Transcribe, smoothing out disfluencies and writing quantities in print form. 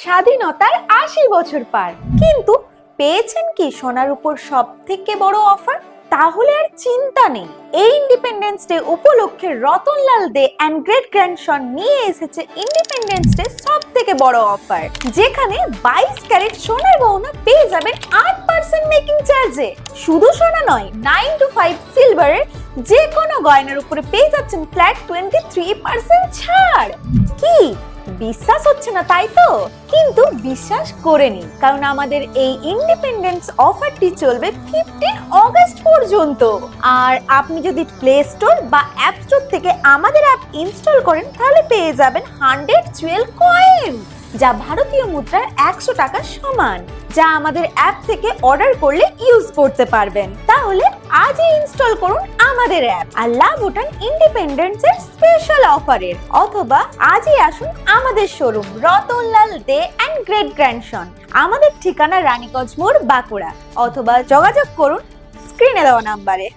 স্বাধীনতার ৮০ বছর পার, কিন্তু পেয়েছেন কি সোনার উপর সব থেকে বড় অফার? তাহলে আর চিন্তা নেই। এই ইন্ডিপেন্ডেন্স ডে উপলক্ষে Ratanlal De and great grandson নিয়ে এসেছে ইন্ডিপেন্ডেন্স ডে সব থেকে বড় অফার, যেখানে 22 ক্যারেট সোনার গহনা পেয়ে যাবেন 8% মেকিং চার্জে। শুধু সোনা নয়, 9 to 5 সিলভারের যে কোনো গয়নার উপরে পেয়ে যাচ্ছেন ফ্ল্যাট 23% ছাড়। কি বিশ্বাস হচ্ছে না তাই তো? কিন্তু বিশ্বাস করে নিন, কারণ আমাদের এই ইন্ডিপেন্ডেন্স অফারটি চলবে 15 অগস্ট পর্যন্ত। আর আপনি যদি প্লে স্টোর বা অ্যাপ স্টোর থেকে আমাদের অ্যাপ ইনস্টল করেন, তাহলে পেয়ে যাবেন 100 জুয়েল কয়েন, যা ভারতীয় মুদ্রার 100 টাকার সমান, যা আমাদের অ্যাপ থেকে অর্ডার করলে ইউজ করতে পারবেন। তাহলে আজই ইনস্টল করুন আমাদের অ্যাপ আর লাভ উঠান ইন্ডিপেন্ডেন্সের স্পেশাল অফারের। অথবা আজই আসুন আমাদের showroom Ratanlal De and great grandson. আমাদের ঠিকানা রানীগঞ্জ মোড়, বাঁকুড়া। অথবা যোগাযোগ করুন স্ক্রিনে দেওয়া নাম্বারে।